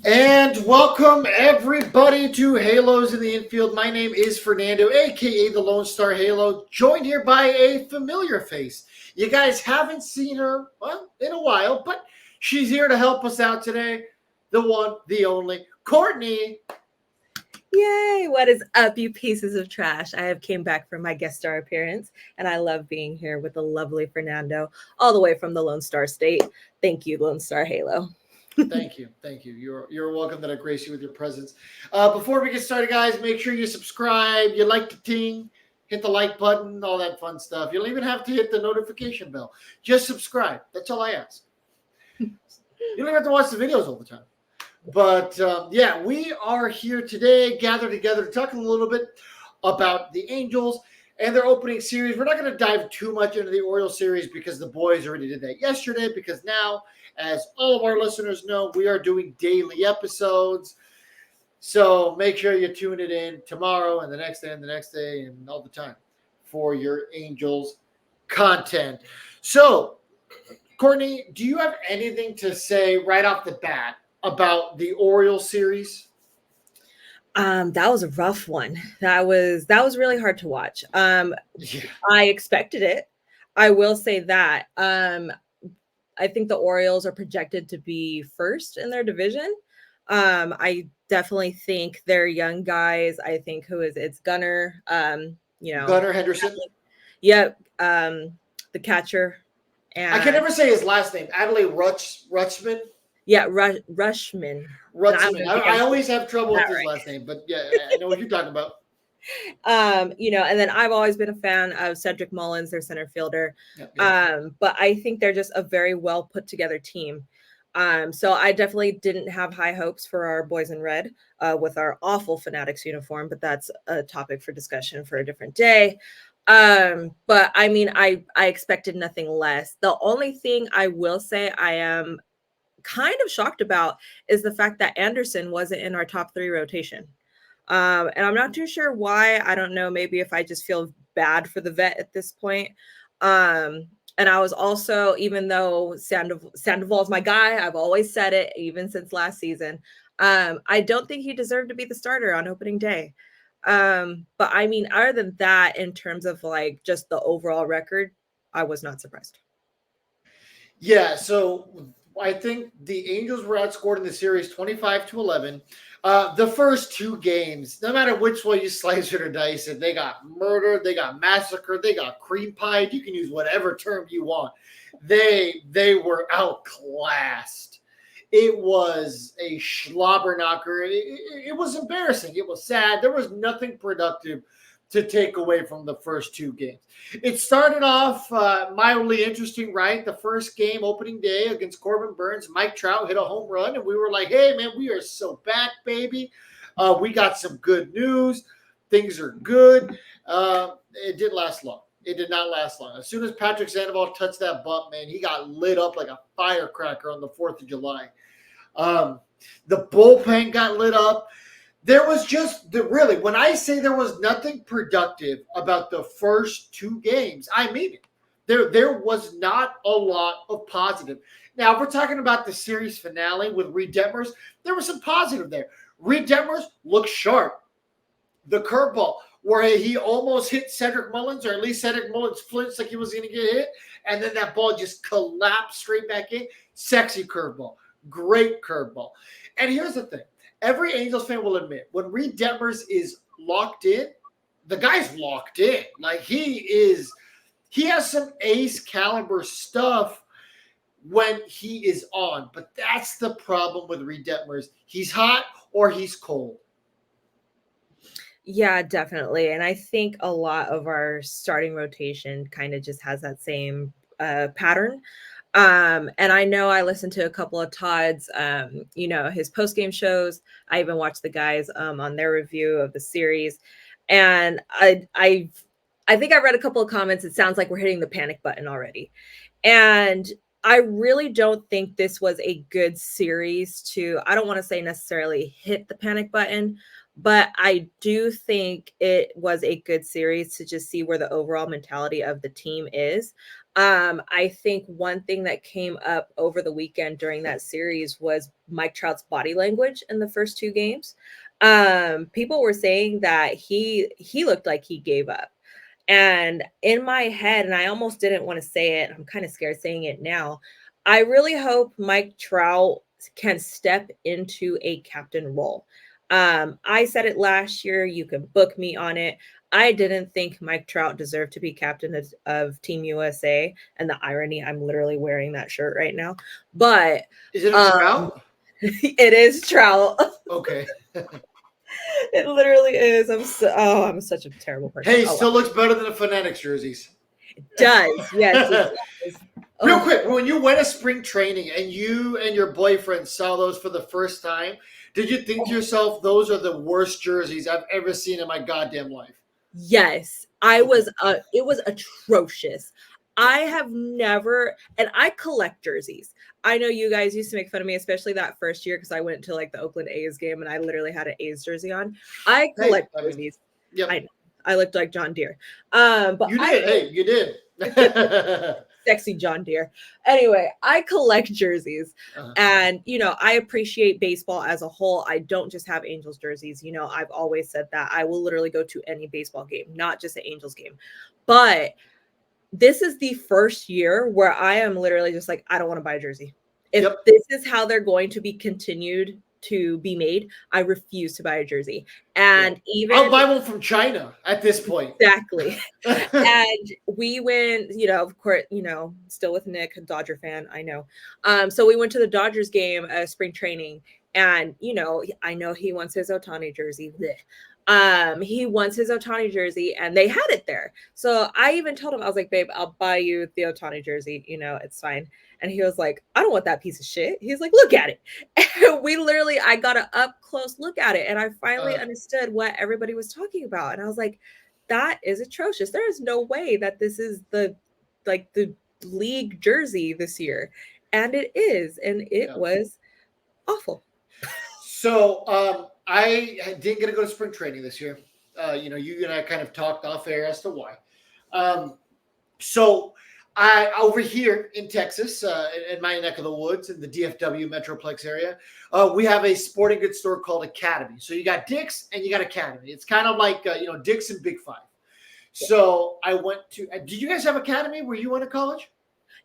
And welcome everybody to Halos in the Infield. My name is Fernando, aka the Lone Star Halo, joined here by a familiar face. You guys haven't seen her, well, in a while, but she's here to help us out today. The one, the only, Courtney. Yay! What is up, you pieces of trash? I have came back from my guest star appearance, and I love being here with the lovely Fernando, all the way from the Lone Star State. Thank you, Lone Star Halo. Thank you. You're welcome that I grace you with your presence. Before we get started, guys, make sure you subscribe, you like the ting, hit the like button, all that fun stuff. You don't even have to hit the notification bell. Just subscribe. That's all I ask. You don't have to watch the videos all the time. But yeah, we are here today, gathered together to talk a little bit about the Angels and their opening series. We're not going to dive too much into the Orioles series because the boys already did that yesterday. Because now, as all of our listeners know, we are doing daily episodes. So make sure you tune it in tomorrow and the next day and the next day and all the time for your Angels content. So, Courtney, do you have anything to say right off the bat about the Orioles series? That was a rough one. That was really hard to watch. Yeah. I expected it. I will say that. I think the Orioles are projected to be first in their division. I definitely think they're young guys. I think who is it's Gunner. Gunnar Henderson. Yep. The catcher, I can and never say his last name. Adley Rutschman. yeah, Rushman. And I don't Rutschman. even I, think I I said always have trouble with that his right. last name, but yeah, I know what you're talking about. And then I've always been a fan of Cedric Mullins, their center fielder. Yep. But I think they're just a very well put together team. So I definitely didn't have high hopes for our boys in red with our awful Fanatics uniform, but that's a topic for discussion for a different day. But I mean, I expected nothing less. The only thing I will say I am kind of shocked about is the fact that Anderson wasn't in our top three rotation. And I'm not too sure why. I don't know. Maybe if I just feel bad for the vet at this point. And I was also, even though Sandoval is my guy, I've always said it, even since last season. I don't think he deserved to be the starter on opening day. But I mean, other than that, in terms of like just the overall record, I was not surprised. Yeah, so I think the Angels were outscored in the series 25-11. The first two games, no matter which way you slice it or dice it, they got murdered, they got massacred, they got cream pied. You can use whatever term you want. They were outclassed. It was a slobber knocker. It was embarrassing. It was sad. There was nothing productive to take away from the first two games. It started off mildly interesting, right? The first game, opening day against Corbin Burns, Mike Trout hit a home run, and we were like, hey, man, we are so back, baby. We got some good news. Things are good. It didn't last long. It did not last long. As soon as Patrick Sandoval touched that bump, man, he got lit up like a firecracker on the 4th of July. Um, the bullpen got lit up. There was just really, when I say there was nothing productive about the first two games, I mean it. There was not a lot of positive. Now, if we're talking about the series finale with Reed Detmers, there was some positive there. Reed Detmers looked sharp. The curveball, where he almost hit Cedric Mullins, or at least Cedric Mullins flinched like he was going to get hit, and then that ball just collapsed straight back in. Sexy curveball. Great curveball. And here's the thing. Every Angels fan will admit when Reed Detmers is locked in, the guy's locked in. Like he has some ace caliber stuff when he is on. But that's the problem with Reed Detmers. He's hot or he's cold. Yeah, definitely. And I think a lot of our starting rotation kind of just has that same pattern. And I know I listened to a couple of Todd's, his post game shows. I even watched the guys on their review of the series, and I think I read a couple of comments. It sounds like we're hitting the panic button already, and I really don't think this was a good series to. I don't want to say necessarily hit the panic button, but I do think it was a good series to just see where the overall mentality of the team is. I think one thing that came up over the weekend during that series was Mike Trout's body language in the first two games. People were saying that he looked like he gave up. And in my head, and I almost didn't want to say it, I'm kind of scared saying it now. I really hope Mike Trout can step into a captain role. I said it last year. You can book me on it. I didn't think Mike Trout deserved to be captain of Team USA. And the irony, I'm literally wearing that shirt right now. But Is it a Trout? it is Trout. Okay. It literally is. I'm such a terrible person. Hey, still looks better than the Fanatics jerseys. It does. Yes, it does. Real quick, when you went to spring training and you and your boyfriend saw those for the first time, did you think to yourself, those are the worst jerseys I've ever seen in my goddamn life? Yes, it was atrocious. I have never, and I collect jerseys. I know you guys used to make fun of me, especially that first year, because I went to like the Oakland A's game and I literally had an A's jersey on. I collect jerseys. Yep. I know. I looked like John Deere. But you did. Hey, you did. Sexy John Deere. Anyway, I collect jerseys, and I appreciate baseball as a whole. I don't just have Angels jerseys. I've always said that I will literally go to any baseball game, not just an Angels game. But this is the first year where I am literally just like, I don't want to buy a jersey. If this is how they're going to be continued to be made, I refuse to buy a jersey. And even I'll buy one from China at this point. Exactly. And we went, of course, still with Nick, a Dodger fan, I know. So we went to the Dodgers game, spring training, and I know he wants his Ohtani jersey. He wants his Ohtani jersey, and they had it there. So I even told him, I was like, babe, I'll buy you the Ohtani jersey. It's fine. And he was like, I don't want that piece of shit. He's like, look at it. And I got an up close look at it. And I finally understood what everybody was talking about. And I was like, that is atrocious. There is no way that this is the league jersey this year. And it is. And it was awful. So I didn't get to go to spring training this year. You and I kind of talked off air as to why. So I over here in Texas, in my neck of the woods, in the DFW Metroplex area, we have a sporting goods store called Academy. So you got Dick's and you got Academy. It's kind of like Dick's and Big Five. So I went to. Did you guys have Academy where you went to college?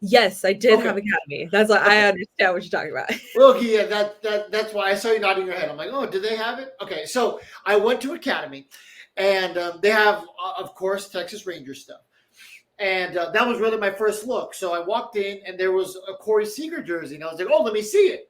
Yes, I did have Academy. That's why I understand what you're talking about. Well, yeah, that's why I saw you nodding your head. I'm like, oh, did they have it? Okay, so I went to Academy, and they have, of course, Texas Ranger stuff. And that was really my first look. So I walked in, and there was a Corey Seager jersey, and I was like, oh, let me see it.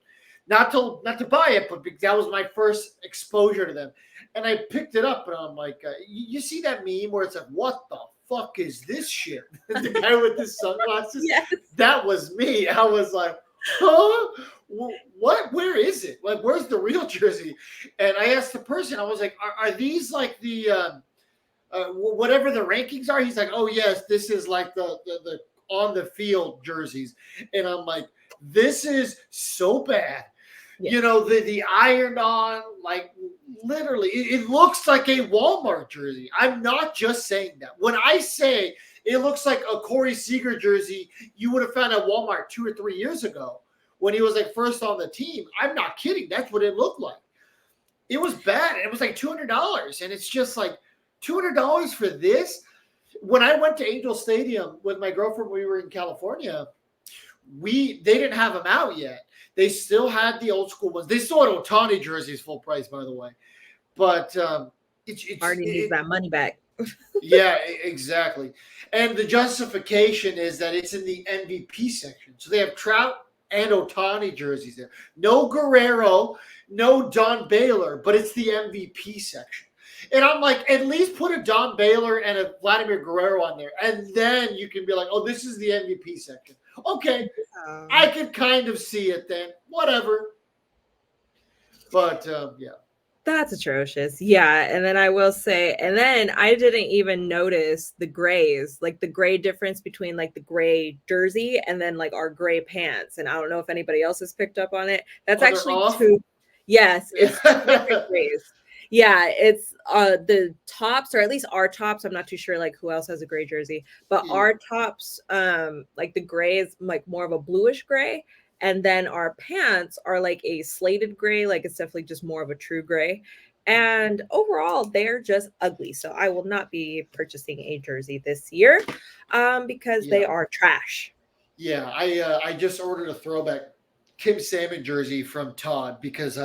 Not to buy it, but that was my first exposure to them. And I picked it up, and I'm like, you see that meme where it's like, what the fuck is this shit? The guy with the sunglasses? Yes. That was me. I was like, huh? What? Where is it? Like, where's the real jersey? And I asked the person, I was like, are these like the whatever the rankings are? He's like, oh yes, this is like the on the field jerseys. And I'm like, this is so bad. Yeah. The ironed on, like literally, it looks like a Walmart jersey. I'm not just saying that. When I say it looks like a Corey Seager jersey you would have found at Walmart 2 or 3 years ago when he was like first on the team, I'm not kidding. That's what it looked like. It was bad. It was like $200. And it's just like $200 for this. When I went to Angel Stadium with my girlfriend, we were in California, they didn't have them out yet. They still had the old school ones. They still had Ohtani jerseys full price, by the way. But it's already needs that money back. Yeah, exactly. And the justification is that it's in the MVP section. So they have Trout and Ohtani jerseys there. No Guerrero, no Don Baylor, but it's the MVP section. And I'm like, at least put a Don Baylor and a Vladimir Guerrero on there. And then you can be like, oh, this is the MVP section. Okay, I could kind of see it then. Whatever. But, yeah. That's atrocious. Yeah. And then I will say, and then I didn't even notice the grays, like the gray difference between like the gray jersey and then like our gray pants. And I don't know if anybody else has picked up on it. That's actually two. Yes. It's two different grays. Yeah, it's the tops, or at least our tops. I'm not too sure like who else has a gray jersey, but Yeah. our tops, like the gray is like more of a bluish gray, and then our pants are like a slated gray, like it's definitely just more of a true gray. And overall, they're just ugly. So I will not be purchasing a jersey this year, because they Yeah. are trash. Yeah. I just ordered a throwback Kim Salmon jersey from Todd because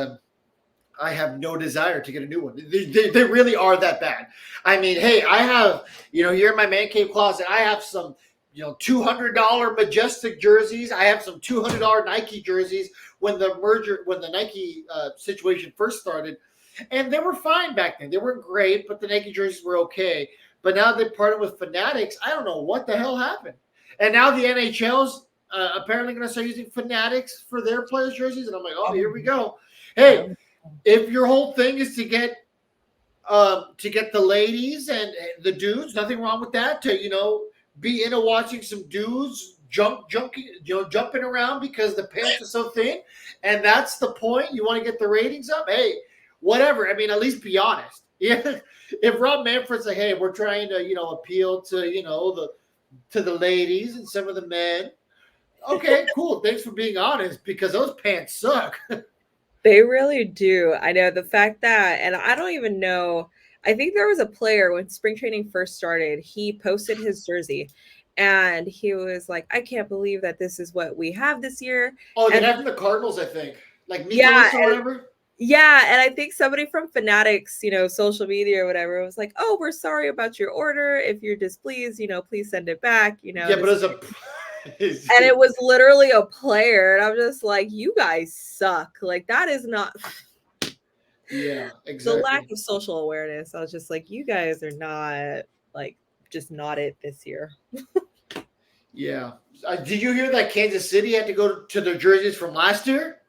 I have no desire to get a new one. They really are that bad. I mean, hey, I have, here in my man cave closet, I have some, $200 Majestic jerseys. I have some $200 Nike jerseys when the Nike situation first started. And they were fine back then. They weren't great, but the Nike jerseys were okay. But now they partnered with Fanatics. I don't know what the hell happened. And now the NHL's apparently going to start using Fanatics for their players' jerseys. And I'm like, oh, here we go. Hey, if your whole thing is to get the ladies and the dudes, nothing wrong with that. To be into watching some dudes jumping around because the pants are so thin, and that's the point. You want to get the ratings up. Hey, whatever. I mean, at least be honest. Yeah. If Rob Manfred's like, hey, we're trying to appeal to the ladies and some of the men. Okay, cool. Thanks for being honest because those pants suck. They really do. I know the fact that, and I don't even know. I think there was a player when spring training first started, he posted his jersey and he was like, I can't believe that this is what we have this year. Oh, they And have from the Cardinals, I think. Like yeah, Nicholas or whatever. yeah. And I think somebody from Fanatics, social media or whatever was like, oh, we're sorry about your order. If you're displeased, please send it back. Yeah, but This, as a and it was literally a player. And I'm just like, you guys suck. Like, that is not. Yeah, The lack exactly. of social awareness. I was just like, you guys are not like just not it this year. Yeah. Did you hear that Kansas City had to go to their jerseys from last year?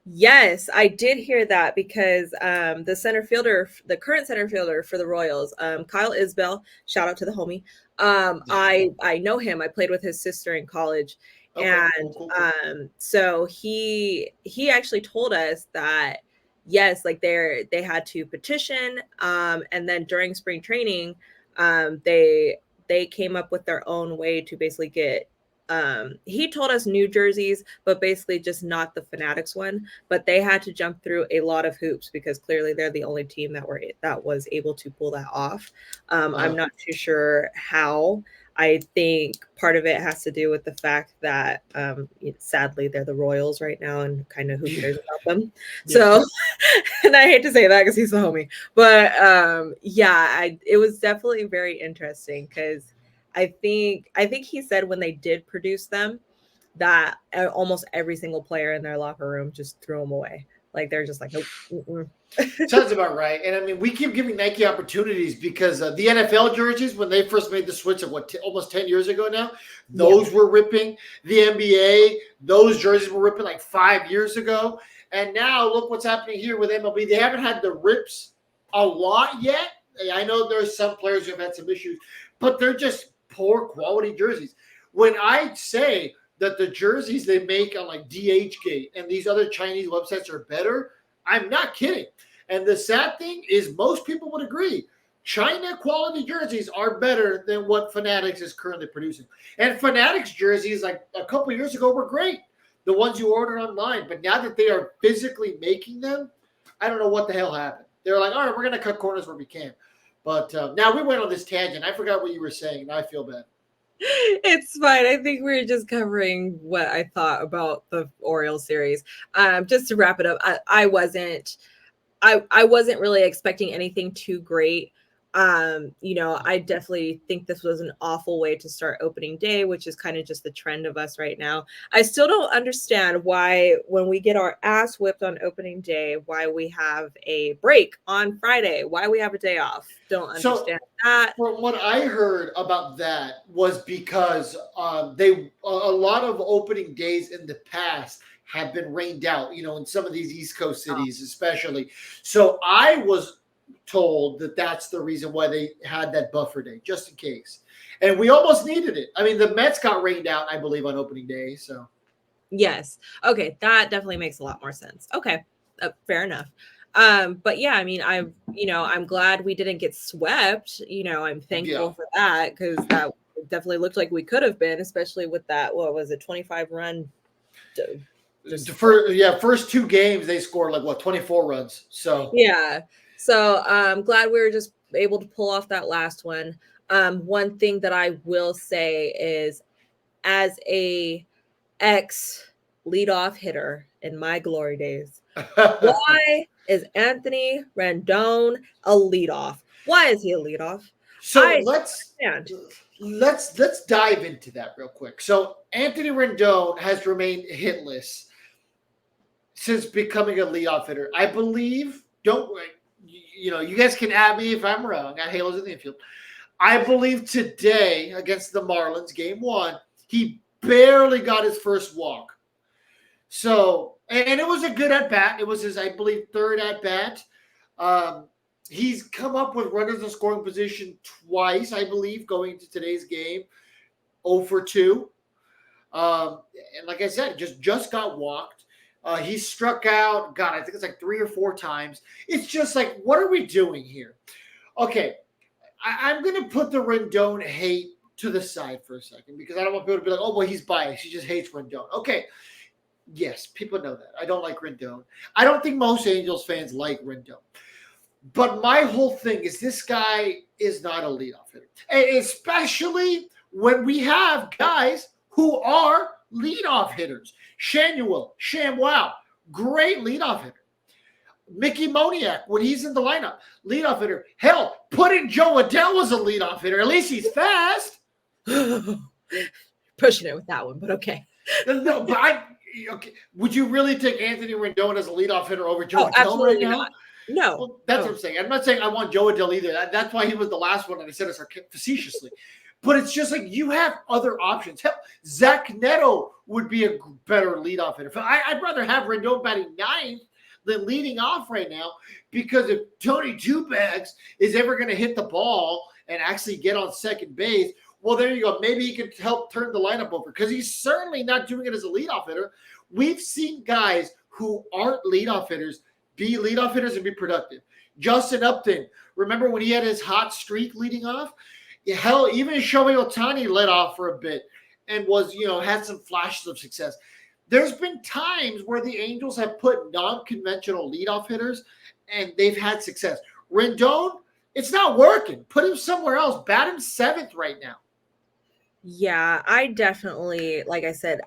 Yes, I did hear that because the current center fielder for the Royals, Kyle Isbell, shout out to the homie. I know him. I played with his sister in college, Okay, and cool, cool, cool. so he actually told us that yes, like they had to petition, and then during spring training, they came up with their own way to basically get. He told us New Jerseys, but basically just not the Fanatics one, but they had to jump through a lot of hoops because clearly they're the only team that was able to pull that off. I'm not too sure how. I think part of it has to do with the fact that sadly they're the Royals right now, and kind of who cares about them. Yeah. So, and I hate to say that because he's the homie, but yeah, it was definitely very interesting because I think he said when they did produce them that almost every single player in their locker room just threw them away. Like they're just like, nope. Sounds about right. And I mean, we keep giving Nike opportunities because the NFL jerseys, when they first made the switch of almost 10 years ago now, those were ripping. The NBA, those jerseys were ripping like 5 years ago. And now look what's happening here with MLB. They haven't had the rips a lot yet. I know there's some players who have had some issues, but they're just poor quality jerseys. When I say that the jerseys they make on like DHgate and these other Chinese websites are better, I'm not kidding. And the sad thing is most people would agree. China quality jerseys are better than what Fanatics is currently producing. And Fanatics jerseys, like a couple years ago, were great. The ones you order online. But now that they are physically making them, I don't know what the hell happened. They're like, all right, we're going to cut corners where we can. But now we went on this tangent. I forgot what you were saying, and I feel bad. It's fine. I think we are just covering what I thought about the Orioles series. Just to wrap it up, I wasn't really expecting anything too great. I definitely think this was an awful way to start opening day, which is kind of just the trend of us right now. I still don't understand why when we get our ass whipped on opening day, why we have a break on Friday, why we have a day off. Don't understand that. From what I heard about that was because a lot of opening days in the past have been rained out, in some of these East Coast cities, especially. So I was told that that's the reason why they had that buffer day, just in case. And we almost needed it. I mean, the Mets got rained out, I believe, on opening day. So Yes. Okay, that definitely makes a lot more sense. Okay, fair enough. But yeah, I mean, I'm glad we didn't get swept. I'm Yeah. thankful for that because that definitely looked like we could have been, especially with that, what was it, 25 run, just First two games they scored like what 24 runs. So yeah. So I'm glad we were just able to pull off that last one. One thing that I will say is, as a ex leadoff hitter in my glory days, why is Anthony Rendon a leadoff? Why is he a leadoff? so I let's don't understand. let's dive into that real quick. So Anthony Rendon has remained hitless since becoming a leadoff hitter. I believe. Don't you guys can add me if I'm wrong. At Halos in the Infield, I believe today against the Marlins, game one, he barely got his first walk. So, and it was a good at bat. It was his, I believe, third at bat. Um, he's come up with runners in scoring position twice, I believe, going into today's game. 0 for 2. And like I said, just got walked. He struck out, God, I think it's like 3 or 4 times. It's just like, what are we doing here? Okay, I'm going to put the Rendon hate to the side for a second because I don't want people to be like, oh, well, he's biased. He just hates Rendon. Okay, yes, people know that. I don't like Rendon. I don't think most Angels fans like Rendon. But my whole thing is this guy is not a leadoff hitter, and especially when we have guys who are leadoff hitters. Shamwow, great leadoff hitter. Mickey Moniak, when he's in the lineup, leadoff hitter. Hell, put in Joe Adell as a leadoff hitter. At least he's fast. Pushing it with that one, but okay. No, but okay. Would you really take Anthony Rendon as a leadoff hitter over Joe Adell Absolutely right now? not. No. Well, that's what I'm saying. I'm not saying I want Joe Adell either. That's why he was the last one, and I said it facetiously. But it's just like you have other options. Hell, Zach Neto would be a better leadoff hitter. I'd rather have Rendon batting ninth than leading off right now because if Tony Two Bags is ever going to hit the ball and actually get on second base, well, there you go. Maybe he could help turn the lineup over because he's certainly not doing it as a leadoff hitter. We've seen guys who aren't leadoff hitters be leadoff hitters and be productive. Justin Upton, remember when he had his hot streak leading off? Hell, even Shohei Ohtani led off for a bit and was, had some flashes of success. There's been times where the Angels have put non-conventional leadoff hitters and they've had success. Rendon, it's not working. Put him somewhere else. Bat him seventh right now. Yeah, I definitely, like I said,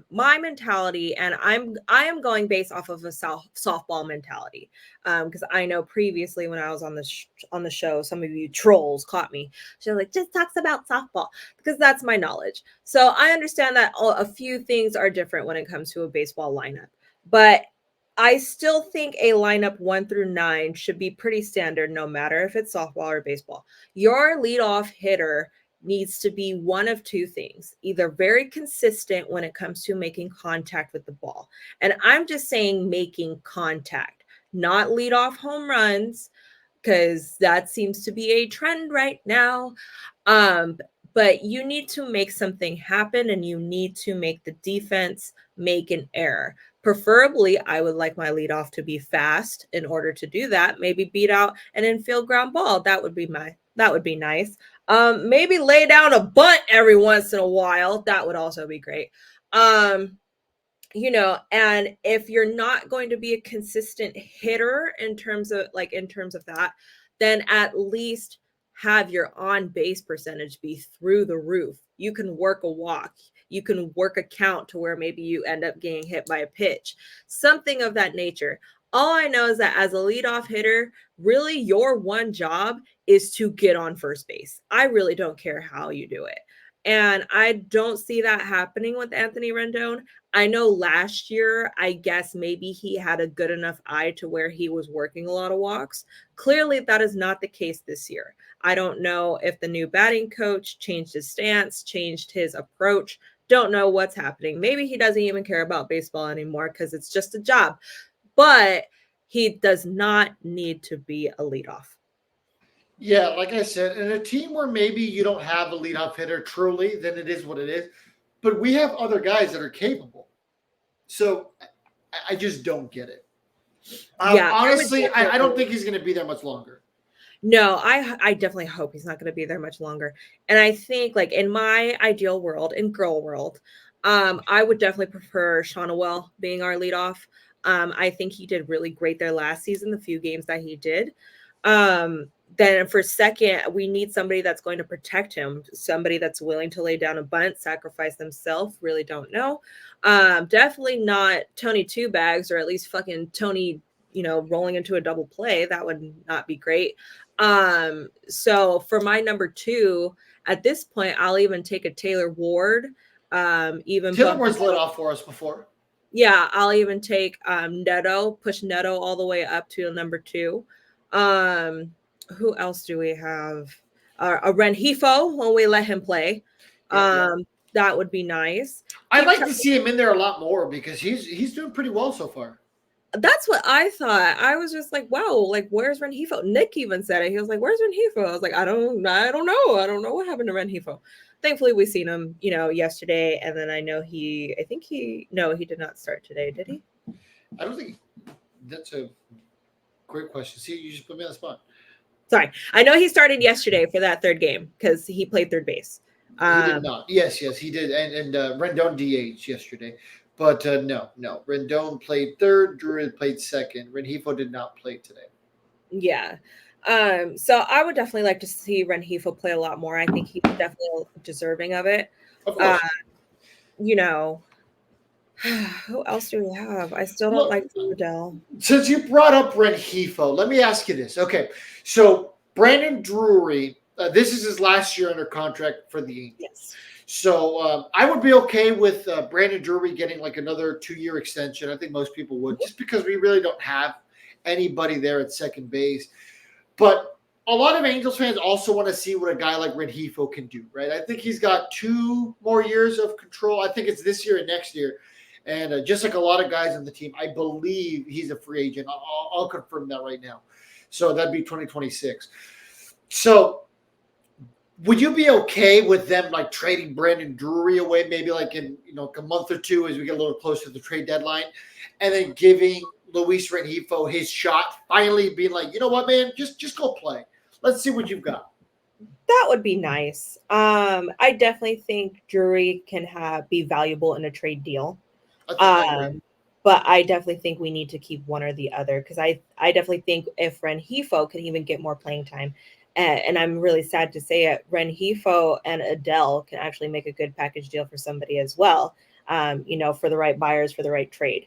my mentality, and I am going based off of a softball mentality, because I know previously when I was on the show, some of you trolls caught me. She was like, just talks about softball because that's my knowledge. So I understand that a few things are different when it comes to a baseball lineup, but I still think a lineup 1 through 9 should be pretty standard, no matter if it's softball or baseball. Your leadoff hitter needs to be one of two things: either very consistent when it comes to making contact with the ball. And I'm just saying making contact, not lead off home runs, because that seems to be a trend right now. But you need to make something happen and you need to make the defense make an error. Preferably, I would like my leadoff to be fast in order to do that. Maybe beat out an infield ground ball. That would be nice. Maybe lay down a bunt every once in a while. That would also be great. And if you're not going to be a consistent hitter in terms of that, then at least have your on base percentage be through the roof. You can work a walk, you can work a count to where maybe you end up getting hit by a pitch, something of that nature. All I know is that as a leadoff hitter, really your one job is to get on first base. I really don't care how you do it. And I don't see that happening with Anthony Rendon. I know last year, I guess maybe he had a good enough eye to where he was working a lot of walks. Clearly, that is not the case this year. I don't know if the new batting coach changed his stance, changed his approach. Don't know what's happening. Maybe he doesn't even care about baseball anymore because it's just a job. But he does not need to be a leadoff. Yeah, like I said, in a team where maybe you don't have a leadoff hitter truly, then it is what it is. But we have other guys that are capable. So I just don't get it. Yeah, Honestly, I don't think he's going to be there much longer. No, I definitely hope he's not going to be there much longer. And I think like in my ideal world, in girl world, I would definitely prefer Shonawell being our leadoff. I think he did really great there last season, the few games that he did. Then for second, we need somebody that's going to protect him, somebody that's willing to lay down a bunt, sacrifice themselves. Really don't know. Definitely not Tony Two Bags, or at least fucking Tony, rolling into a double play. That would not be great. So for my number two, at this point, I'll even take a Taylor Ward. Even Taylor bump Ward's lit off for us before. Yeah, I'll even take Neto, push Neto all the way up to number two. Who else do we have? A Renhefo when we let him play. Yeah. That would be nice. I'd like to see him in there a lot more because he's doing pretty well so far. That's what I thought. I was just like, wow, like where's Renhefo? Nick even said it. He was like, where's Renhefo? I was like, I don't know. I don't know what happened to Renhefo. Thankfully, we seen him, yesterday, and then I know he did not start today, did he? I don't think that's a great question. See, you just put me on the spot. Sorry, I know he started yesterday for that third game because he played third base. He did not. Yes, he did, and Rendon DH yesterday, but no. Rendon played third. Drury played second. Renhefo did not play today. Yeah. So I would definitely like to see Renhefo play a lot more. I think he's definitely deserving of it. Of course. Who else do we have? I still don't like Odell. Since you brought up Renhefo, let me ask you this. Okay, so Brandon Drury, this is his last year under contract for the Yankees. Yes. So I would be okay with Brandon Drury getting like another 2-year extension. I think most people would, just because we really don't have anybody there at second base. But a lot of Angels fans also want to see what a guy like Renhefo can do, right? I think he's got 2 more years of control. I think it's this year and next year. And just like a lot of guys on the team, I believe he's a free agent. I'll confirm that right now. So that'd be 2026. So would you be okay with them like trading Brandon Drury away, maybe like in a month or two as we get a little closer to the trade deadline, and then giving Luis Renhefo his shot, finally being like, you know what, man, just go play. Let's see what you've got. That would be nice. I definitely think Drury can be valuable in a trade deal. But I definitely think we need to keep one or the other, because I definitely think if Renhefo can even get more playing time, and I'm really sad to say it, Renhefo and Adele can actually make a good package deal for somebody as well. For the right buyers, for the right trade.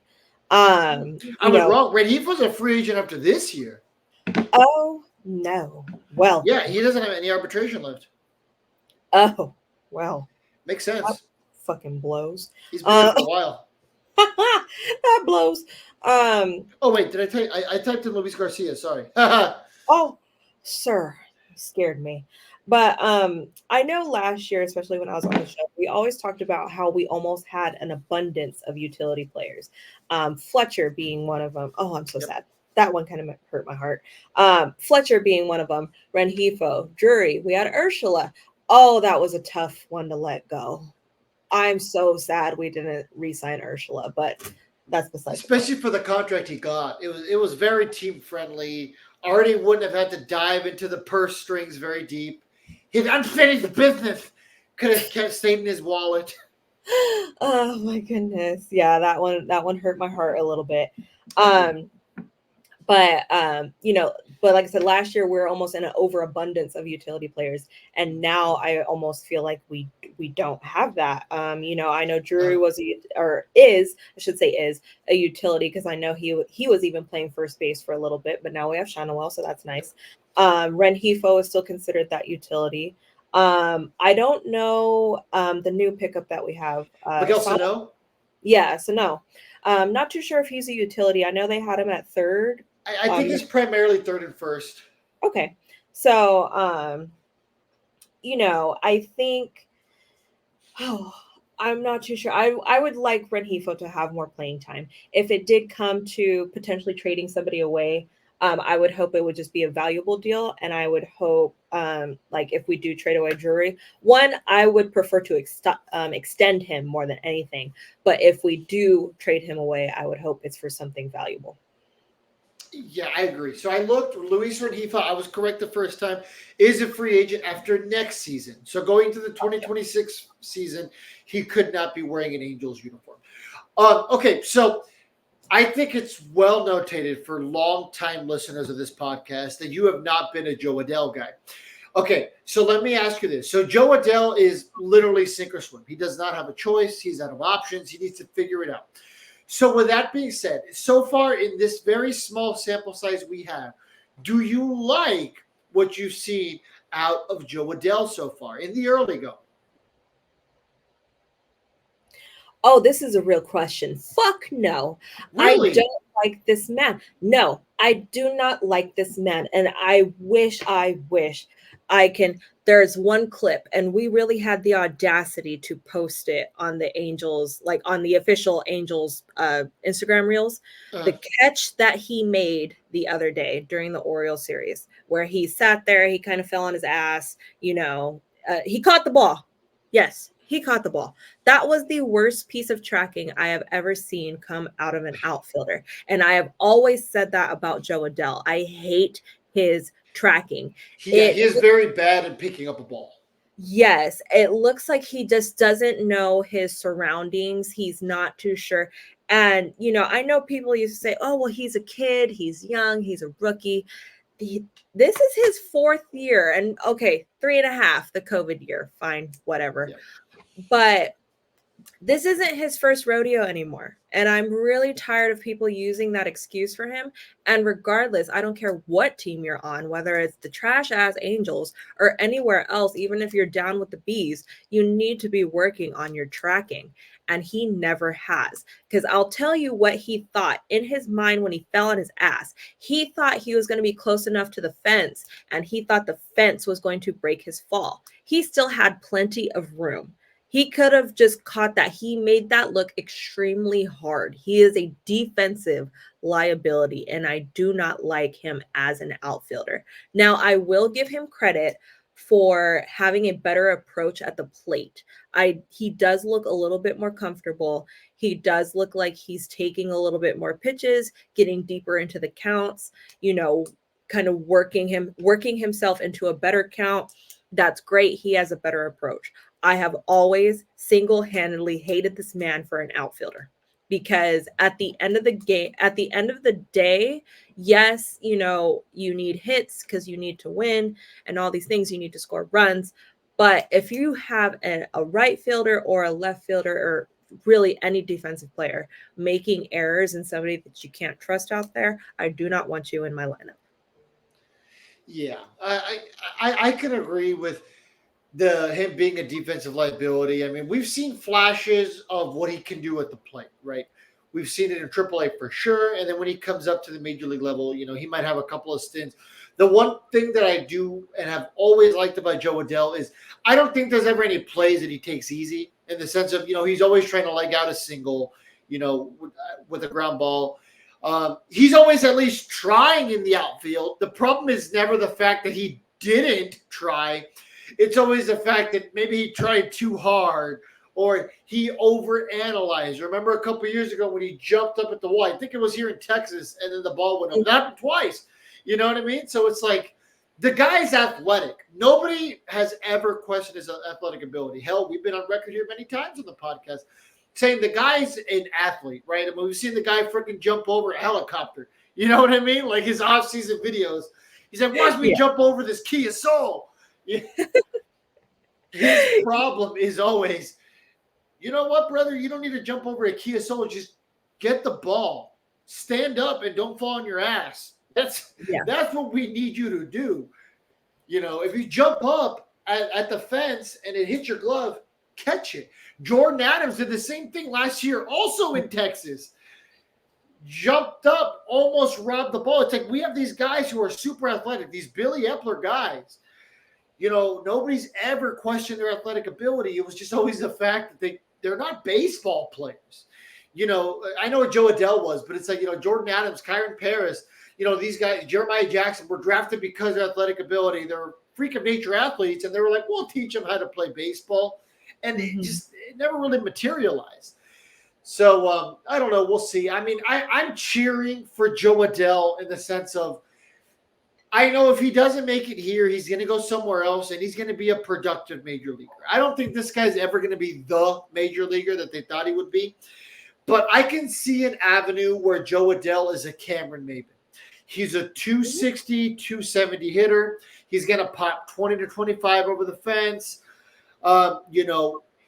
I was wrong. Renhefo's a free agent after this year. Oh no! Well, yeah, he doesn't have any arbitration left. Oh well, makes sense. That fucking blows. He's been there for a while. That blows. Oh wait, did I tell you? I typed in Luis Garcia. Sorry. Oh, sir, you scared me. But I know last year, especially when I was on the show, we always talked about how we almost had an abundance of utility players. Fletcher being one of them. Oh, I'm so sad. That one kind of hurt my heart. Fletcher being one of them. Renhefo, Drury. We had Ursula. Oh, that was a tough one to let go. I'm so sad we didn't re-sign Ursula, but that's besides. Especially for the contract he got. It was very team friendly. Already wouldn't have had to dive into the purse strings very deep. His unfinished business could have kept stayed in his wallet. Oh my goodness. Yeah, that one hurt my heart a little bit. But like I said, last year we were almost in an overabundance of utility players, and now I almost feel like we don't have that. I know Drury is a utility, because I know he was even playing first base for a little bit, but now we have Shonawell, so that's nice. Renhefo is still considered that utility. I don't know the new pickup that we have. Miguel Sano? Yeah, Sano. Not too sure if he's a utility. I know they had him at third. I think he's primarily third and first. Okay. So, I think, I'm not too sure. I would like Renhefo to have more playing time. If it did come to potentially trading somebody away, I would hope it would just be a valuable deal. And I would hope, if we do trade away Drury, I would prefer to extend him more than anything. But if we do trade him away, I would hope it's for something valuable. Yeah, I agree. So I looked, Luis Rengifo, I was correct the first time, is a free agent after next season. So going to the 2026 season, he could not be wearing an Angels uniform. Okay, so I think it's well notated for long-time listeners of this podcast that you have not been a Joe Adell guy. Okay, so let me ask you this. So Joe Adell is literally sink or swim. He does not have a choice. He's out of options. He needs to figure it out. So with that being said, so far in this very small sample size we have, do you like what you've seen out of Joe Adell so far in the early go? Oh, this is a real question. Fuck no. I Really? don't like this man. No, I do not like this man. And I wish I can. There's one clip, and we really had the audacity to post it on the Angels, like on the official Angels Instagram reels. Uh, The catch that he made the other day during the Orioles series, where he sat there, he kind of fell on his ass, he caught the ball. Yes, he caught the ball. That was the worst piece of tracking I have ever seen come out of an outfielder. And I have always said that about Joe Adell. I hate his tracking. he is very bad at picking up a ball. Yes, it looks like he just doesn't know his surroundings. He's not too sure. And, I know people used to say, oh, well, he's a kid, he's young, he's a rookie. This is his fourth year. And okay, 3.5, the COVID year. Fine, whatever. Yeah. But this isn't his first rodeo anymore. And I'm really tired of people using that excuse for him. And regardless, I don't care what team you're on, whether it's the trash ass Angels or anywhere else, even if you're down with the bees, you need to be working on your tracking. And he never has. Because I'll tell you what he thought in his mind when he fell on his ass. He thought he was going to be close enough to the fence, and he thought the fence was going to break his fall. He still had plenty of room. He could have just caught that. He made that look extremely hard. He is a defensive liability, and I do not like him as an outfielder. Now, I will give him credit for having a better approach at the plate. He does look a little bit more comfortable. He does look like he's taking a little bit more pitches, getting deeper into the counts, kind of working himself into a better count. That's great. He has a better approach. I have always single-handedly hated this man for an outfielder, because at the end of the day, yes, you need hits because you need to win and all these things, you need to score runs. But if you have a right fielder or a left fielder or really any defensive player making errors and somebody that you can't trust out there, I do not want you in my lineup. Yeah, I can agree with him being a defensive liability. I mean, we've seen flashes of what he can do at the plate, right? We've seen it in AAA for sure, and then when he comes up to the major league level, he might have a couple of stints. The one thing that I do and have always liked about Joe Adell is I don't think there's ever any plays that he takes easy, in the sense of he's always trying to leg out a single, with a ground ball. He's always at least trying in the outfield. The problem is never the fact that he didn't try. It's always the fact that maybe he tried too hard or he overanalyzed. Remember a couple of years ago when he jumped up at the wall? I think it was here in Texas, and then the ball went up. That happened twice. You know what I mean? So it's like the guy's athletic. Nobody has ever questioned his athletic ability. Hell, we've been on record here many times on the podcast saying the guy's an athlete, right? I mean, we've seen the guy freaking jump over a helicopter. You know what I mean? Like his off-season videos. He's like, watch me jump over this Kia Soul. His problem is always, you know what, brother? You don't need to jump over a Kia Soul. Just get the ball, stand up, and don't fall on your ass. That's what we need you to do. If you jump up at the fence and it hits your glove, catch it. Jordan Adams did the same thing last year, also in Texas. Jumped up, almost robbed the ball. It's like we have these guys who are super athletic, these Billy Epler guys. Nobody's ever questioned their athletic ability. It was just always the fact that they're not baseball players. I know what Joe Adell was, but it's like, Jordan Adams, Kyron Paris, these guys, Jeremiah Jackson, were drafted because of athletic ability. They're freak of nature athletes, and they were like, we'll teach them how to play baseball. And it never really materialized. So I don't know. We'll see. I mean, I'm cheering for Joe Adell in the sense of I know if he doesn't make it here, he's going to go somewhere else and he's going to be a productive major leaguer. I don't think this guy's ever going to be the major leaguer that they thought he would be, but I can see an avenue where Joe Adell is a Cameron Maybin. He's a 260, 270 hitter. He's going to pop 20 to 25 over the fence.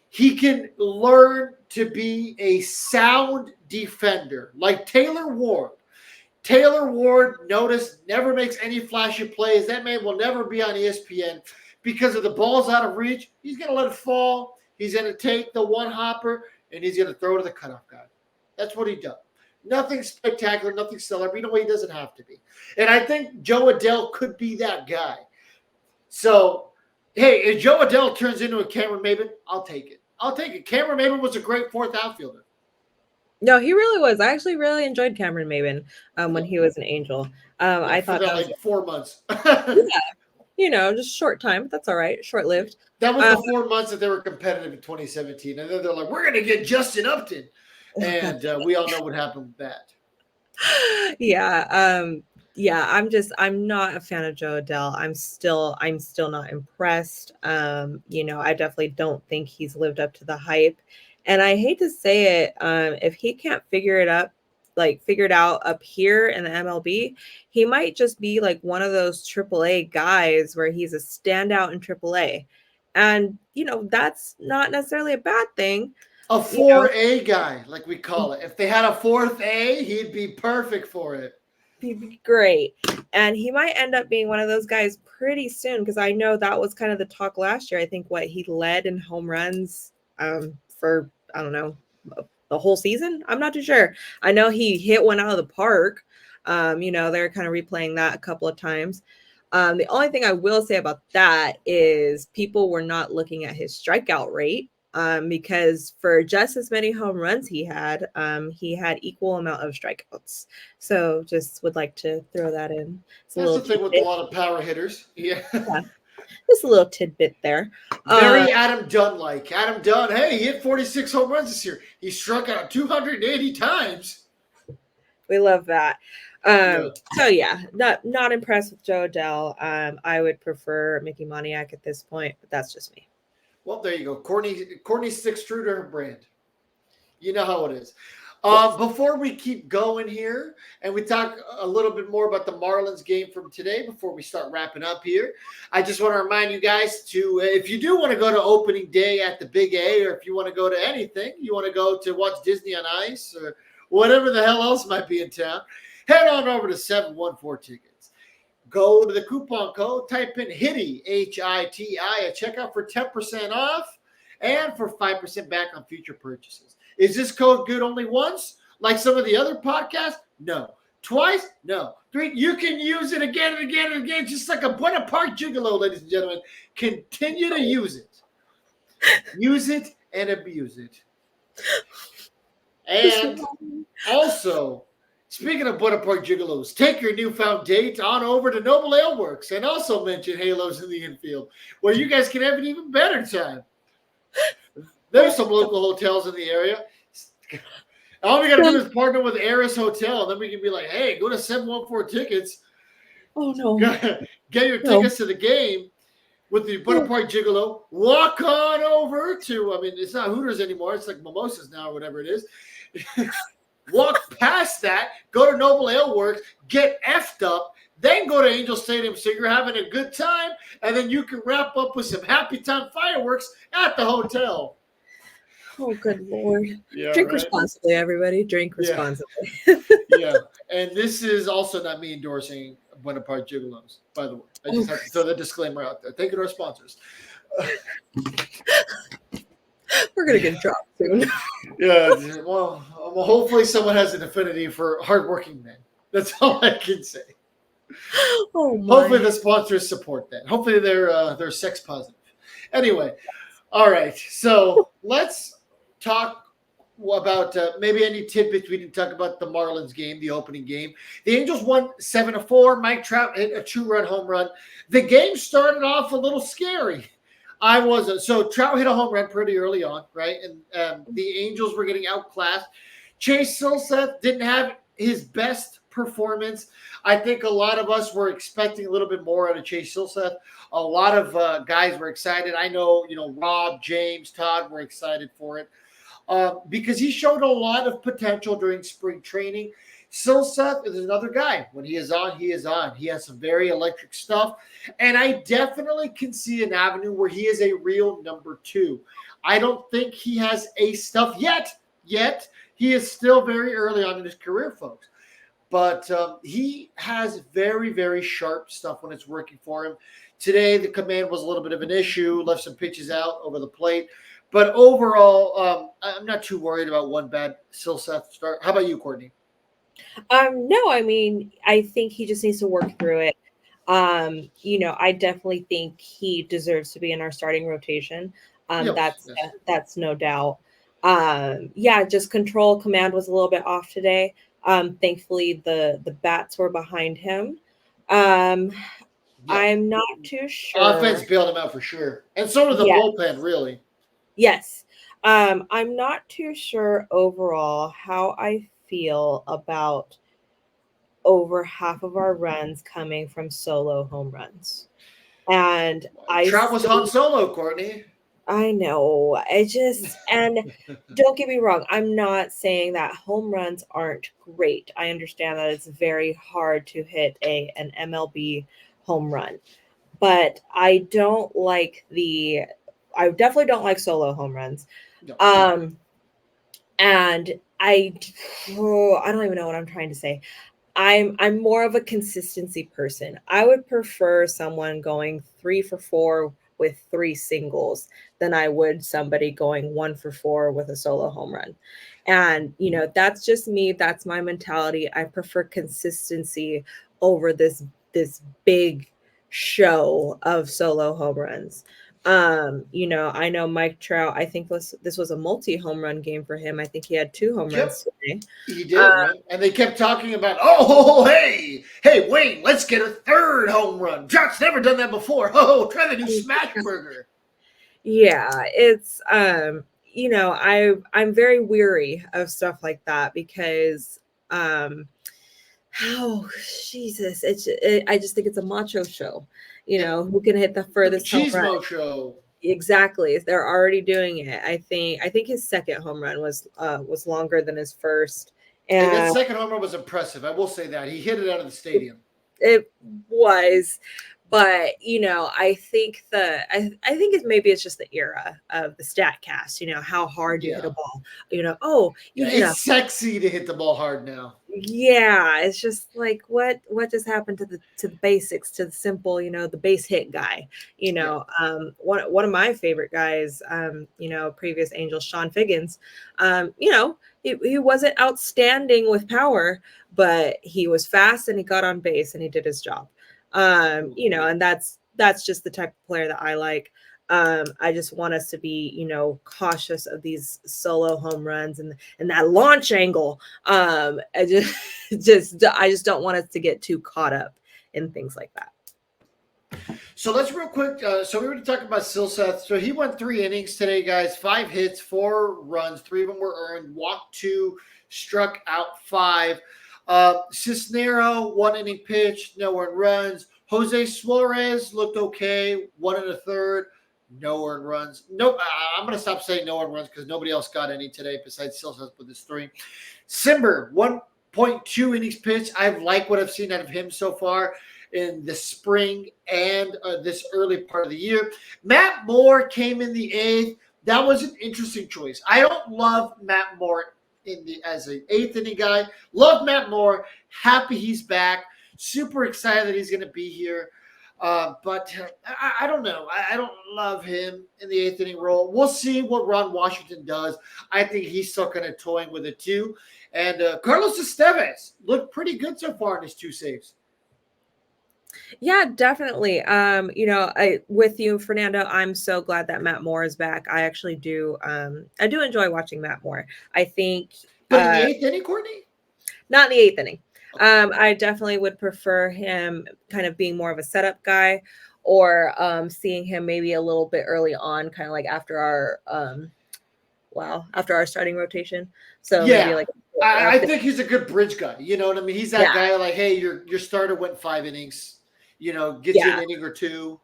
He can learn to be a sound defender like Taylor Ward. Taylor Ward, notice, never makes any flashy plays. That man will never be on ESPN because if the ball's out of reach, he's going to let it fall. He's going to take the one hopper, and he's going to throw to the cutoff guy. That's what he does. Nothing spectacular, nothing stellar, but you know what? He doesn't have to be. And I think Joe Adell could be that guy. So, hey, if Joe Adell turns into a Cameron Maybin, I'll take it. I'll take it. Cameron Maybin was a great fourth outfielder. No, he really was. I actually really enjoyed Cameron Maybin when he was an Angel. I thought that was like 4 months. Yeah, just short time. But that's all right. Short-lived. That was the 4 months that they were competitive in 2017. And then they're like, we're going to get Justin Upton. And we all know what happened with that. Yeah. I'm not a fan of Joe Adell. I'm still not impressed. I definitely don't think he's lived up to the hype. And I hate to say it, if he can't figure it out up here in the MLB, he might just be like one of those AAA guys where he's a standout in AAA. And, that's not necessarily a bad thing. A 4A guy, like we call it. If they had a 4th A, he'd be perfect for it. He'd be great. And he might end up being one of those guys pretty soon because I know that was kind of the talk last year. I think he led in home runs for, I don't know, the whole season. I'm not too sure. I know he hit one out of the park. They're kind of replaying that a couple of times. The only thing I will say about that is people were not looking at his strikeout rate because for just as many home runs he had equal amount of strikeouts. So just would like to throw that in. That's the thing with a lot of power hitters. Yeah. Just a little tidbit there. Very Adam Dunn-like. Adam Dunn, hey, he hit 46 home runs this year. He struck out 280 times. We love that. So yeah, not impressed with Joe Adell. I would prefer Mickey Moniak at this point, but that's just me. Well, there you go. Courtney sticks true to her brand. You know how it is. Before we keep going here and we talk a little bit more about the Marlins game from today before we start wrapping up here, I just want to remind you guys to, if you do want to go to opening day at the Big A, or if you want to go to anything, you want to go to watch Disney on Ice or whatever the hell else might be in town, head on over to 714 Tickets. Go to the coupon code, type in HITI, H-I-T-I, at checkout for 10% off and for 5% back on future purchases. Is this code good only once, like some of the other podcasts? No. Twice? No. 3, you can use it again and again and again, just like a Buena Park Gigolo, ladies and gentlemen. Continue to use it. Use it and abuse it. And also, speaking of Buena Park Gigolos, take your newfound date on over to Noble Ale Works and also mention Halos in the Infield, where you guys can have an even better time. There's some local hotels in the area. All we got to do is partner with Eris Hotel, and then we can be like, hey, go to 714 Tickets. Oh, no. Get your tickets to the game with the Buena Park Gigolo. Walk on over to, it's not Hooters anymore. It's like Mimosas now or whatever it is. Walk past that, go to Noble Ale Works, get effed up, then go to Angel Stadium so you're having a good time, and then you can wrap up with some happy time fireworks at the hotel. Oh, good Lord. Yeah, Drink right? responsibly, everybody. Drink responsibly. Yeah. And this is also not me endorsing Buena Park Gigolos, by the way. I just have to throw the disclaimer out there. Thank you to our sponsors. We're going to get dropped soon. Yeah. Well, hopefully someone has an affinity for hardworking men. That's all I can say. Oh, my. Hopefully the sponsors support that. Hopefully they're sex positive. Anyway, all right. So let's talk about maybe any tidbits we didn't talk about the Marlins game, the opening game. The Angels won 7-4. Mike Trout hit a 2-run home run. The game started off a little scary. I wasn't. So Trout hit a home run pretty early on, right? And the Angels were getting outclassed. Chase Silseth didn't have his best performance. I think a lot of us were expecting a little bit more out of Chase Silseth. A lot of guys were excited. I know, Rob, James, Todd were excited for it because he showed a lot of potential during spring training. Silseth is another guy. When he is on, he is on. He has some very electric stuff. And I definitely can see an avenue where he is a real number two. I don't think he has ace stuff yet. He is still very early on in his career, folks. But he has very, very sharp stuff when it's working for him. Today, the command was a little bit of an issue, left some pitches out over the plate. But overall, I'm not too worried about one bad Silseth start. How about you, Courtney? No, I mean, I think he just needs to work through it. I definitely think he deserves to be in our starting rotation. Yes. That's no doubt. Yeah, just control command was a little bit off today. Thankfully the bats were behind him. Um, Yep. I'm not too Offense sure. bailed him out for sure. And so did the Yes, bullpen, really. yes. I'm not too sure overall how I feel about over half of our runs coming from solo home runs. And Trout was Han Solo, Courtney. I know. And don't get me wrong, I'm not saying that home runs aren't great. I understand that it's very hard to hit an MLB home run, but I definitely don't like solo home runs. No. And I don't even know what I'm trying to say. I'm more of a consistency person. I would prefer someone going 3 for 4 with 3 singles than I would somebody going 1 for 4 with a solo home run. And that's just me. That's my mentality. I prefer consistency over this big show of solo home runs. I know Mike Trout, I think this was a multi-home run game for him. I think he had 2 home Yep. runs today. He did, right? And they kept talking about, oh, hey, Wayne, let's get a third home run. Trout's never done that before. Oh, try the new smash burger. Yeah, it's I'm very weary of stuff like that because oh Jesus, I just think it's a macho show. Who can hit the The furthest home run? Machismo show. Exactly. They're already doing it. I think his second home run was longer than his first. Hey, that And second home run was impressive. I will say that. He hit it out of the stadium. it was, but I think it's just the era of the stat cast, how hard you hit a Yeah. ball. Oh, you Yeah, hit a it's sexy to hit the ball hard now. yeah, it's just like what just happened to the basics, to the simple, the base hit guy. Yeah. One of my favorite guys, previous Angels, Sean Figgins, he wasn't outstanding with power, but he was fast and he got on base and he did his job. And that's just the type of player that I like. I just want us to be, cautious of these solo home runs and that launch angle. I just don't want us to get too caught up in things like that. So let's real quick. So we were talking about Silseth. So he went 3 innings today, guys. 5 hits, 4 runs. 3 of them were earned. Walked 2, struck out 5. Cisnero, 1 inning pitch, no earned runs. Jose Suarez looked okay, 1 1/3, no earned runs. No, I'm going to stop saying no earned runs because nobody else got any today besides Silseth with his 3. Simber, 1.2 innings pitched. I like what I've seen out of him so far in the spring and this early part of the year. Matt Moore came in the 8th. That was an interesting choice. I don't love Matt Moore as an 8th inning guy. Love Matt Moore. Happy he's back. Super excited that he's going to be here. But I don't know. I don't love him in the 8th inning role. We'll see what Ron Washington does. I think he's still kind of toying with it too. And Carlos Estevez looked pretty good so far in his 2 saves. Yeah, definitely. With you, Fernando, I'm so glad that Matt Moore is back. I actually do. I do enjoy watching Matt Moore. I think, But in the 8th inning, Courtney? not in the 8th inning. I definitely would prefer him kind of being more of a setup guy or seeing him maybe a little bit early on, kind of like after our after our starting rotation. So maybe Yeah. like I think he's a good bridge guy. You know what I mean? He's that yeah, guy like, hey, your starter went 5 innings, get you an yeah, inning or two.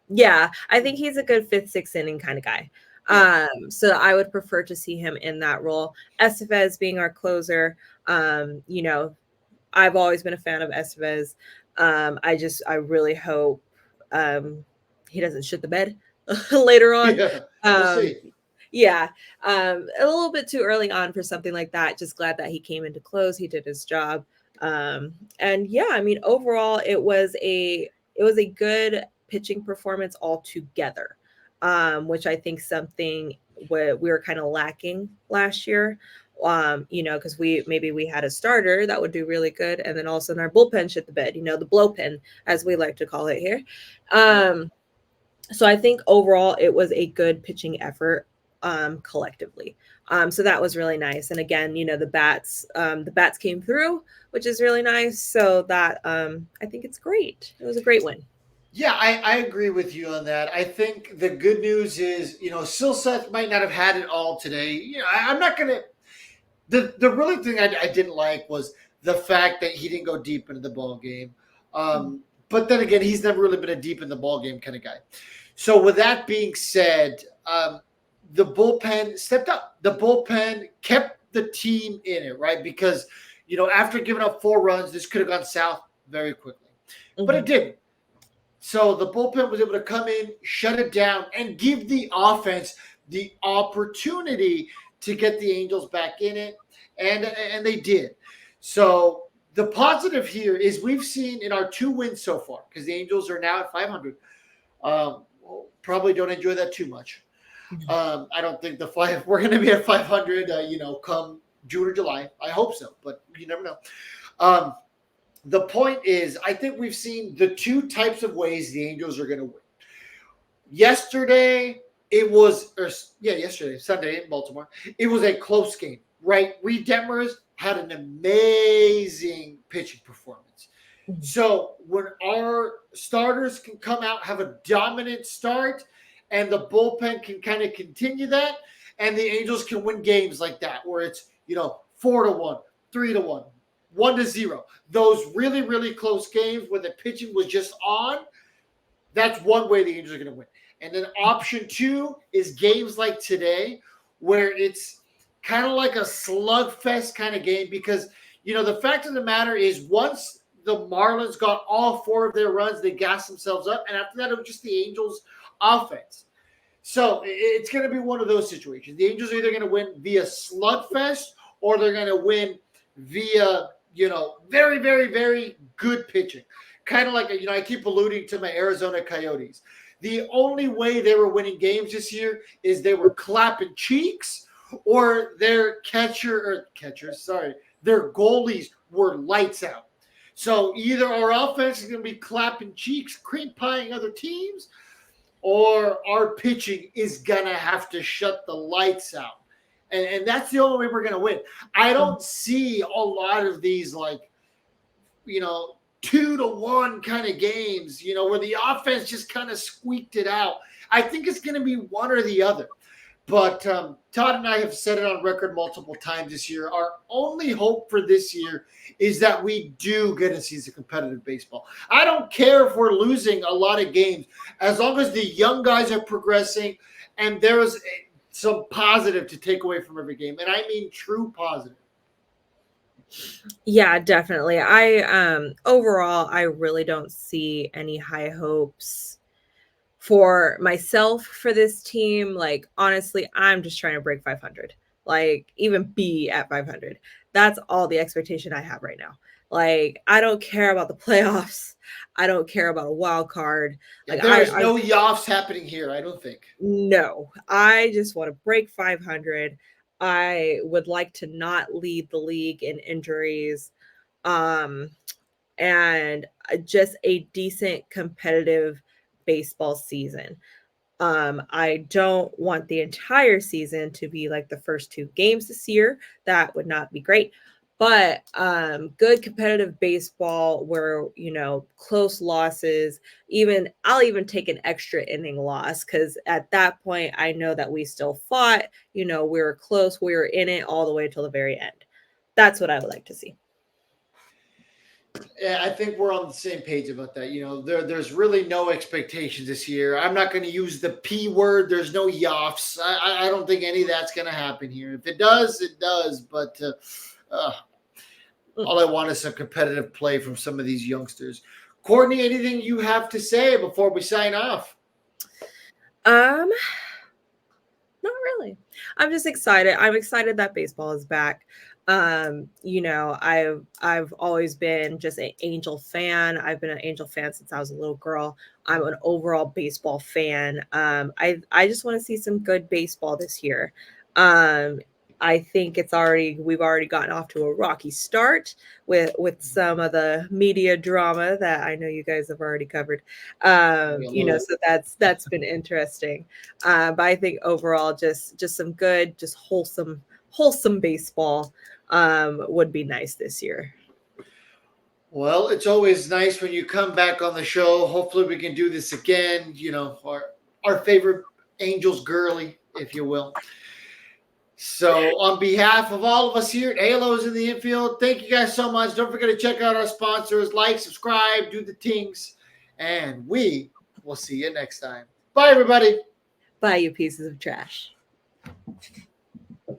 yeah. I think he's a good fifth, sixth inning kind of guy. Yeah. So I would prefer to see him in that role. Estevez being our closer, I've always been a fan of Estevez. I really hope um, he doesn't shit the bed later on. Yeah. We'll Um, see. yeah, a little bit too early on for something like that. Just glad that he came into close. He did his job, and yeah, I mean, overall, it was a good pitching performance altogether, which I think something we were kind of lacking last year. Because we had a starter that would do really good, and then all of a sudden our bullpen shit the bed. The blow pen, as we like to call it here. Yeah. So I think overall it was a good pitching effort collectively. So that was really nice. And again, the bats came through, which is really nice. So that I think it's great. It was a great win. Yeah, I agree with you on that. I think the good news is, Silseth might not have had it all today. I'm not gonna. The really thing I didn't like was the fact that he didn't go deep into the ball game. But then again, he's never really been a deep in the ball game kind of guy. So with that being said, the bullpen stepped up. The bullpen kept the team in it, right? Because after giving up 4 runs, this could have gone south very quickly, but it Mhm. didn't. So the bullpen was able to come in, shut it down, and give the offense the opportunity to get the Angels back in it, and they did. So the positive here is we've seen in our 2 wins so far, because the Angels are now at 500. Probably don't enjoy that too much. I don't think we're going to be at 500. Come June or July. I hope so, but you never know. Um, the point is, I think we've seen the 2 types of ways the Angels are going to win. Yesterday, yesterday, Sunday in Baltimore, it was a close game, right? Reed Detmers had an amazing pitching performance. Mhm. So when our starters can come out, have a dominant start, and the bullpen can kind of continue that, and the Angels can win games like that, where it's 4-1, 3-1, 1-0. Those really, really close games where the pitching was just on. That's one way the Angels are going to win. And then option 2 is games like today, where it's kind of like a slugfest kind of game, because the fact of the matter is, once the Marlins got all 4 of their runs, they gassed themselves up, and after that it was just the Angels offense. So it's going to be one of those situations. The Angels are either going to win via slugfest, or they're going to win via very, very, very good pitching. Kind of like I keep alluding to my Arizona Coyotes. The only way they were winning games this year is they were clapping cheeks, or their their goalies were lights out. So either our offense is going to be clapping cheeks, cream pieing other teams, or our pitching is going to have to shut the lights out. And that's the only way we're going to win. I don't see a lot of these, like, 2-1 kind of games, where the offense just kind of squeaked it out. I think it's going to be one or the other. But Todd and I have said it on record multiple times this year. Our only hope for this year is that we do get to see some competitive baseball. I don't care if we're losing a lot of games, as long as the young guys are progressing and there is some positive to take away from every game. And I mean true positive. Yeah, definitely. I overall I really don't see any high hopes for myself for this team. Like, honestly, I'm just trying to break 500. Like, even be at 500. That's all the expectation I have right now. Like, I don't care about the playoffs. I don't care about a wild card. Yeah, Like, there is I no yachts happening here, I don't think. no, I just want to break 500. I would like to not lead the league in injuries. Um, and just a decent competitive baseball season. I don't want the entire season to be like the first 2 games this year. That would not be great. But good competitive baseball where, close losses, I'll even take an extra inning loss, because at that point I know that we still fought, we were close, we were in it all the way till the very end. That's what I would like to see. Yeah, I think we're on the same page about that. There's really no expectations this year. I'm not going to use the P word. There's no yoffs. I don't think any of that's going to happen here. If it does, it does. But all I want is some competitive play from some of these youngsters. Courtney, anything you have to say before we sign off? Um, Not really. I'm just excited. I'm excited that baseball is back. I've always been just an Angel fan. I've been an Angel fan since I was a little girl. I'm an overall baseball fan. I just want to see some good baseball this year. Um, I think we've already gotten off to a rocky start with some of the media drama that I know you guys have already covered. So that's been interesting. But I think overall, just some good, just wholesome baseball would be nice this year. Well, it's always nice when you come back on the show. Hopefully, we can do this again. Our favorite Angels girly, if you will. So, on behalf of all of us here at Halos in the Infield, thank you guys so much. Don't forget to check out our sponsors, like, subscribe, do the tings, and we will see you next time. Bye, everybody. Bye, you pieces of trash.